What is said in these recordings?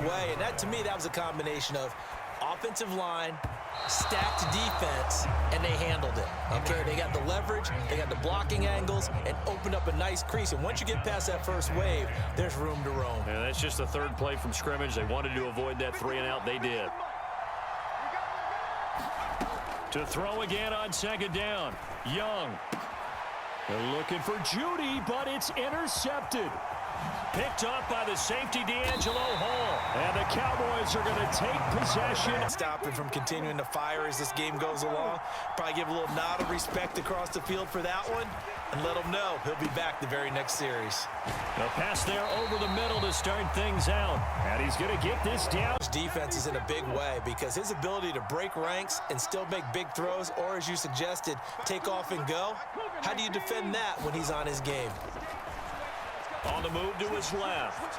way. And that, to me, that was a combination of offensive line, stacked defense, and they handled it. Okay, they got the leverage, they got the blocking angles, and opened up a nice crease. And once you get past that first wave, there's room to roam. And that's just the third play from scrimmage. They wanted to avoid that 3-and-out. They did. To throw again on second down. Young. They're looking for Judy, but it's intercepted. Picked up by the safety, D'Angelo Hall. And the Cowboys are going to take possession. Stop him from continuing to fire as this game goes along. Probably give a little nod of respect across the field for that one. And let him know he'll be back the very next series. The pass there over the middle to start things out. And he's going to get this down. Defense is in a big way because his ability to break ranks and still make big throws, or as you suggested, take off and go. How do you defend that when he's on his game? On the move to his left.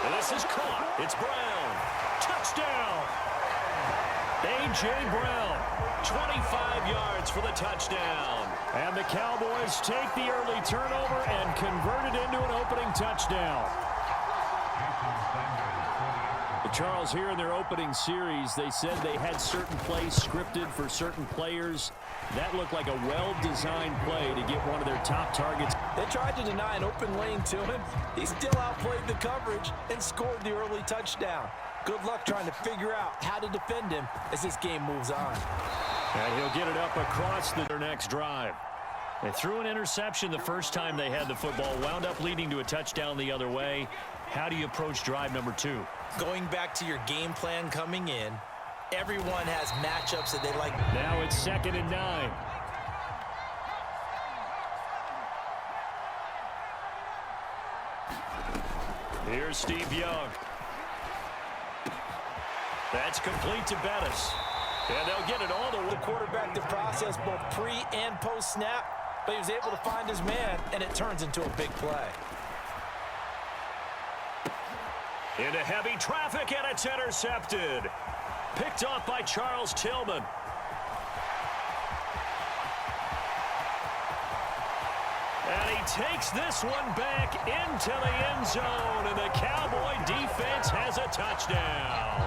And this is caught. It's Brown. Touchdown. A.J. Brown. 25 yards for the touchdown. And the Cowboys take the early turnover and convert it into an opening touchdown. Charles, here in their opening series, they said they had certain plays scripted for certain players. That looked like a well-designed play to get one of their top targets. They tried to deny an open lane to him. He still outplayed the coverage and scored the early touchdown. Good luck trying to figure out how to defend him as this game moves on. And he'll get it up across their next drive. They threw an interception the first time they had the football, wound up leading to a touchdown the other way. How do you approach drive number 2? Going back to your game plan coming in, everyone has matchups that they like. Now it's 2nd and 9. Here's Steve Young. That's complete to Bettis. And they'll get it all the way. The quarterback to process both pre and post snap, but he was able to find his man, and it turns into a big play. Into heavy traffic, and it's intercepted. Picked off by Charles Tillman. And he takes this one back into the end zone, and the Cowboy defense has a touchdown.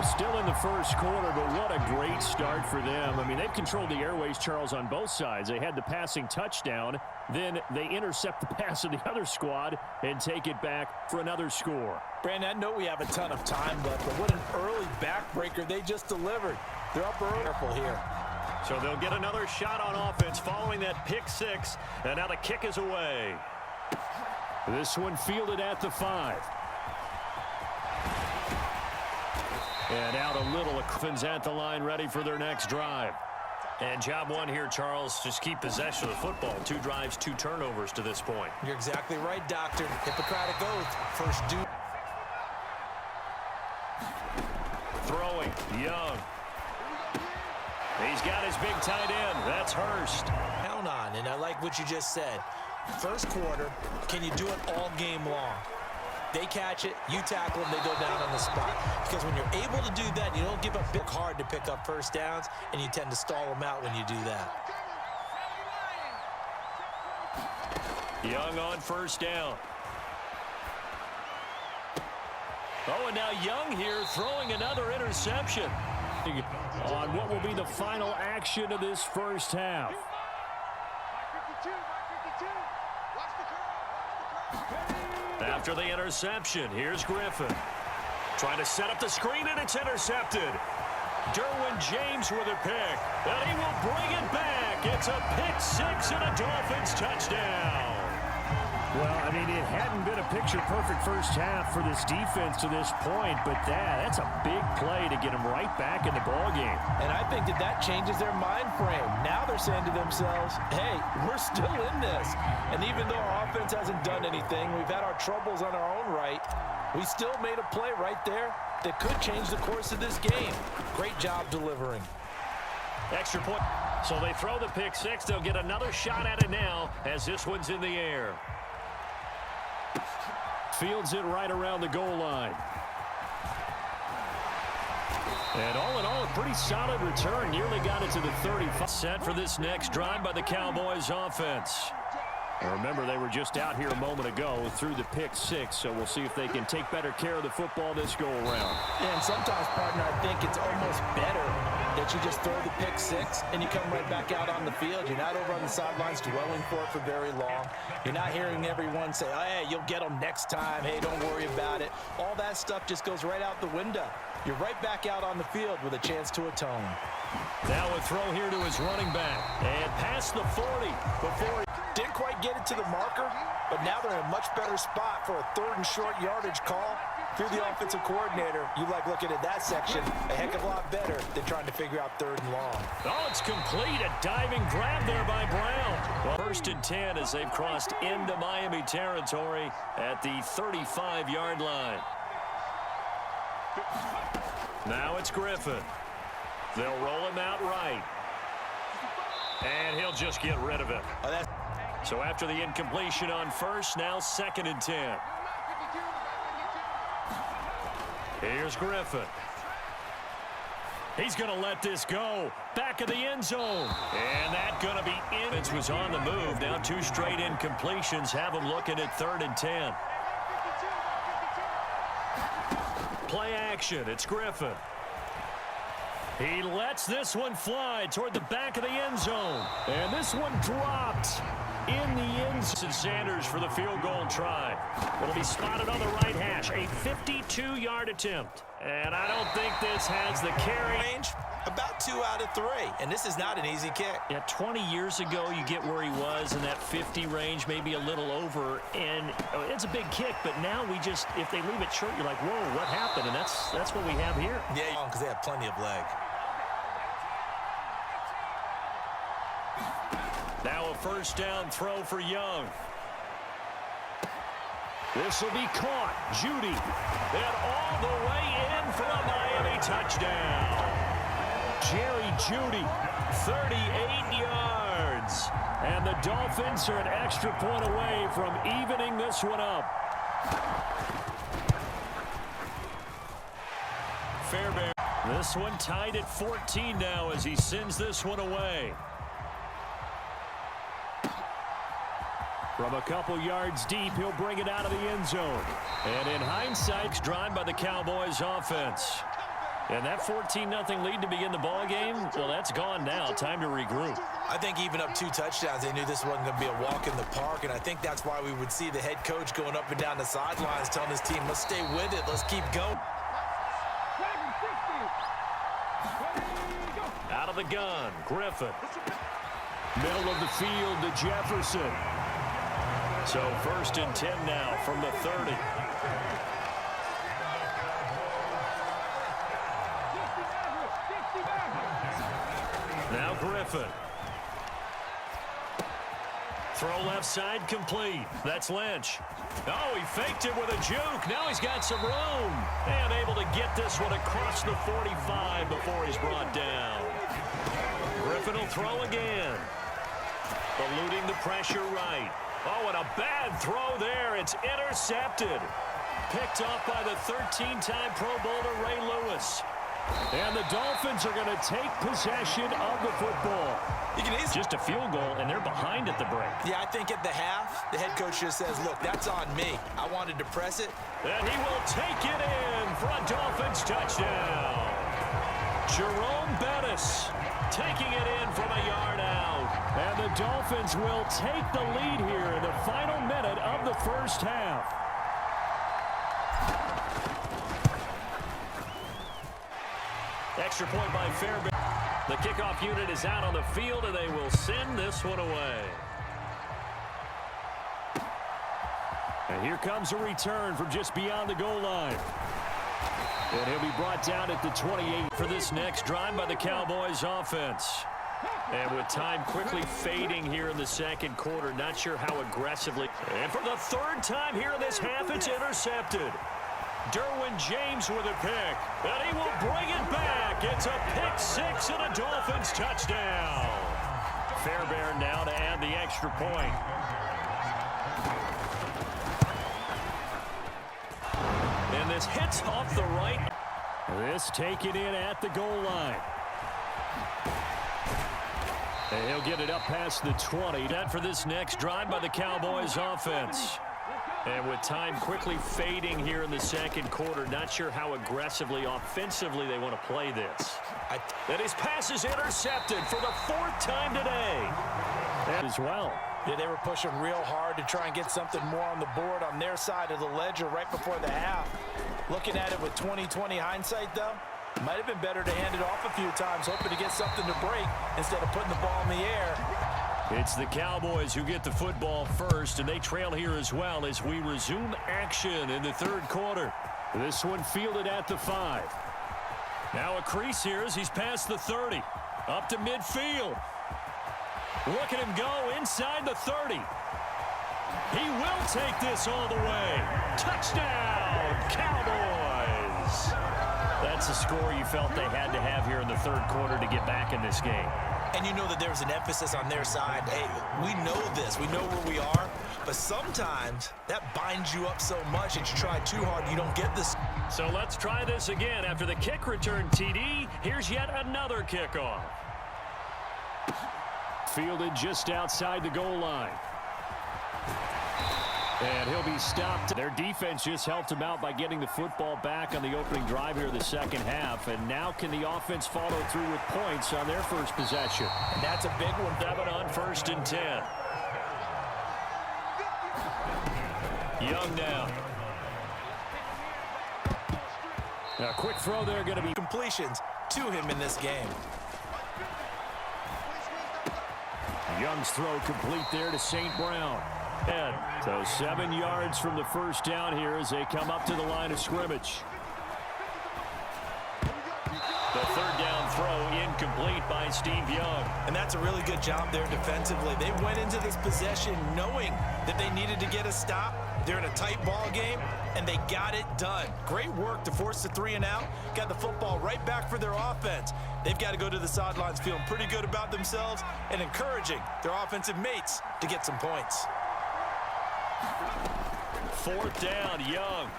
Still in the first quarter, but what a great start for them. I mean, they've controlled the airways, Charles, on both sides. They had the passing touchdown. Then they intercept the pass of the other squad and take it back for another score. Brandon, I know we have a ton of time left, but what an early backbreaker they just delivered. They're up early here. So they'll get another shot on offense following that pick 6, and now the kick is away. This one fielded at the 5. And out a little. Griffin's at the line ready for their next drive. And job one here, Charles, just keep possession of the football. 2 drives, 2 turnovers to this point. You're exactly right, Doctor. Hippocratic oath. First due. Throwing. Young. He's got his big tight end. That's Hurst. Count on, and I like what you just said. First quarter, can you do it all game long? They catch it, you tackle them, they go down on the spot. Because when you're able to do that, you don't give up big hard to pick up first downs, and you tend to stall them out when you do that. Young on first down. Oh, and now Young here throwing another interception on what will be the final action of this first half. After the interception, here's Griffin. Trying to set up the screen, and it's intercepted. Derwin James with a pick, and he will bring it back. It's a pick 6 and a Dolphins touchdown. Well, I mean, it hadn't been a picture-perfect first half for this defense to this point, but that's a big play to get them right back in the ballgame. And I think that changes their mind frame. Now they're saying to themselves, hey, we're still in this. And even though our offense hasn't done anything, we've had our troubles on our own right, we still made a play right there that could change the course of this game. Great job delivering. Extra point. So they throw the pick 6. They'll get another shot at it now as this one's in the air. Fields it right around the goal line. And all in all, a pretty solid return. Nearly got it to the 35. Set for this next drive by the Cowboys offense. And remember, they were just out here a moment ago through the pick six, so we'll see if they can take better care of the football this go-around. Yeah, and sometimes, partner, I think it's almost better that you just throw the pick six and you come right back out on the field. You're not over on the sidelines dwelling for it for very long. You're not hearing everyone say, oh, hey, you'll get them next time. Hey, don't worry about it. All that stuff just goes right out the window. You're right back out on the field with a chance to atone. Now a throw here to his running back. And past the 40 before he didn't quite get it to the marker, but now they're in a much better spot for a 3rd and short yardage call. Through the offensive coordinator, you like looking at that section a heck of a lot better than trying to figure out 3rd and long. Oh, it's complete. A diving grab there by Brown. Well, 1st and 10 as they've crossed into Miami territory at the 35-yard line. Now it's Griffin. They'll roll him out right. And he'll just get rid of it. So after the incompletion on 1st, now 2nd and 10. Here's Griffin. He's going to let this go. Back of the end zone. And that going to be in. It was on the move. Now 2 straight incompletions have him looking at 3rd and 10. Play action. It's Griffin. He lets this one fly toward the back of the end zone. And this one dropped in the end zone. Sanders for the field goal try. It'll be spotted on the right hash. A 52-yard attempt. And I don't think this has the carry. Range, about 2 out of 3. And this is not an easy kick. Yeah, 20 years ago, you get where he was in that 50 range, maybe a little over. And it's a big kick, but now we just, if they leave it short, you're like, whoa, what happened? And that's what we have here. Yeah, because they have plenty of leg. Now a 1st down throw for Young. This will be caught. Judy. And all the way in for a Miami touchdown. Jerry Judy, 38 yards. And the Dolphins are an extra point away from evening this one up. Fairbairn. This one tied at 14 now as he sends this one away. From a couple yards deep, he'll bring it out of the end zone. And in hindsight, driven by the Cowboys offense. And that 14-0 lead to begin the ball game, well, that's gone now. Time to regroup. I think even up 2 touchdowns, they knew this wasn't going to be a walk in the park, and I think that's why we would see the head coach going up and down the sidelines telling his team, let's stay with it, let's keep going. Out of the gun, Griffin. Middle of the field to Jefferson. So 1st and 10 now from the 30. Now Griffin. Throw left side complete. That's Lynch. Oh, he faked it with a juke. Now he's got some room. And able to get this one across the 45 before he's brought down. Griffin will throw again. Eluding the pressure right. Oh, and a bad throw there. It's intercepted. Picked off by the 13-time Pro Bowler Ray Lewis. And the Dolphins are going to take possession of the football. Just a field goal, and they're behind at the break. Yeah, I think at the half, the head coach just says, look, that's on me. I wanted to press it. And he will take it in for a Dolphins touchdown. Jerome Bettis taking it in from a yard out. And the Dolphins will take the lead here in the final minute of the 1st half. Extra point by Fairbairn. The kickoff unit is out on the field, and they will send this one away. And here comes a return from just beyond the goal line. And he'll be brought down at the 28 for this next drive by the Cowboys offense. And with time quickly fading here in the 2nd quarter, not sure how aggressively. And for the 3rd time here in this half, it's intercepted. Derwin James with a pick, and he will bring it back. It's a pick 6 and a Dolphins touchdown. Fairbairn now to add the extra point. And this hits off the right. This taken in at the goal line. And he'll get it up past the 20. That for this next drive by the Cowboys offense. And with time quickly fading here in the second quarter, not sure how aggressively, offensively they want to play this. And his pass is intercepted for the 4th time today. As well. Yeah, they were pushing real hard to try and get something more on the board on their side of the ledger right before the half. Looking at it with 20/20 hindsight, though, might have been better to hand it off a few times, hoping to get something to break instead of putting the ball in the air. It's the Cowboys who get the football first, and they trail here as well as we resume action in the 3rd quarter. This one fielded at the 5. Now a crease here as he's past the 30. Up to midfield. Look at him go inside the 30. He will take this all the way. Touchdown, Cowboys! That's a score you felt they had to have here in the 3rd quarter to get back in this game. And you know that there's an emphasis on their side. Hey, we know this. We know where we are. But sometimes that binds you up so much that you try too hard, you don't get this. So let's try this again. After the kick return TD, here's yet another kickoff. Fielded just outside the goal line. And he'll be stopped. Their defense just helped him out by getting the football back on the opening drive here in the second half. And now can the offense follow through with points on their first possession? And that's a big one. 7 on 1st and 10. Young now. A quick throw there going to be completions to him in this game. Young's throw complete there to St. Brown. And so 7 yards from the first down here as they come up to the line of scrimmage. The 3rd down throw incomplete by Steve Young. And that's a really good job there defensively. They went into this possession knowing that they needed to get a stop. They're in a tight ball game, and they got it done. Great work to force the 3 and out. Got the football right back for their offense. They've got to go to the sidelines feeling pretty good about themselves and encouraging their offensive mates to get some points. 4th down, Young.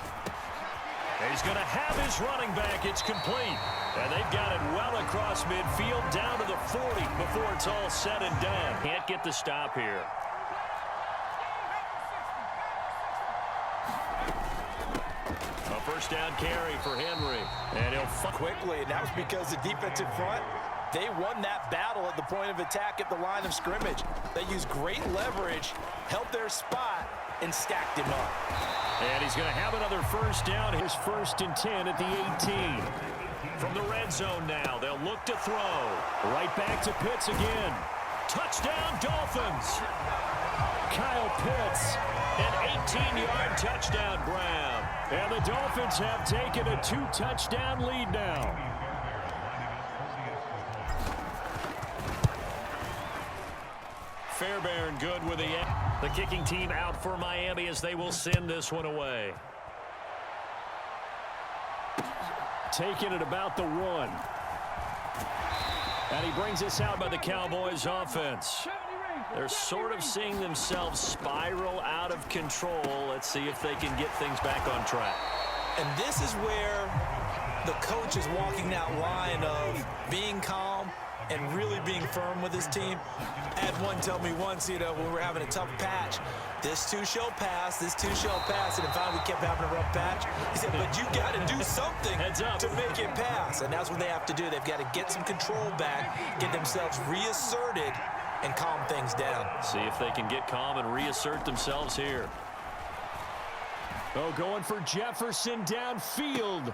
And he's going to have his running back. It's complete. And they've got it well across midfield down to the 40 before it's all said and done. Can't get the stop here. A 1st down carry for Henry. And he'll quickly, and that was because the defensive front, they won that battle at the point of attack at the line of scrimmage. They used great leverage, held their spot, and stacked him up. And he's going to have another 1st down. His 1st and 10 at the 18. From the red zone now, they'll look to throw. Right back to Pitts again. Touchdown, Dolphins. Kyle Pitts, an 18-yard touchdown grab. And the Dolphins have taken a 2-touchdown lead now. Fairbairn good with the kicking team out for Miami as they will send this one away. Taking it about the 1. And he brings us out by the Cowboys offense. They're sort of seeing themselves spiral out of control. Let's see if they can get things back on track. And this is where the coach is walking that line of being calm and really being firm with his team. I had one tell me once, when we were having a tough patch, this too shall pass, this too shall pass, and finally we kept having a rough patch. He said, but you got to do something to make it pass, and that's what they have to do. They've got to get some control back, get themselves reasserted, and calm things down. See if they can get calm and reassert themselves here. Oh, going for Jefferson downfield,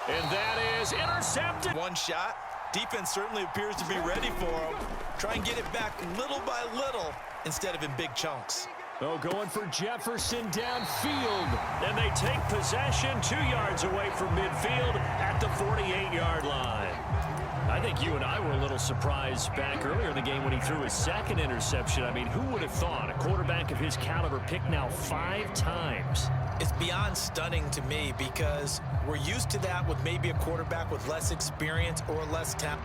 and that is intercepted. One shot. Defense certainly appears to be ready for him. Try and get it back little by little instead of in big chunks. Oh, going for Jefferson downfield. And they take possession 2 yards away from midfield at the 48-yard line. I think you and I were a little surprised back earlier in the game when he threw his 2nd interception. I mean, who would have thought a quarterback of his caliber picked now 5 times? It's beyond stunning to me because we're used to that with maybe a quarterback with less experience or less talent.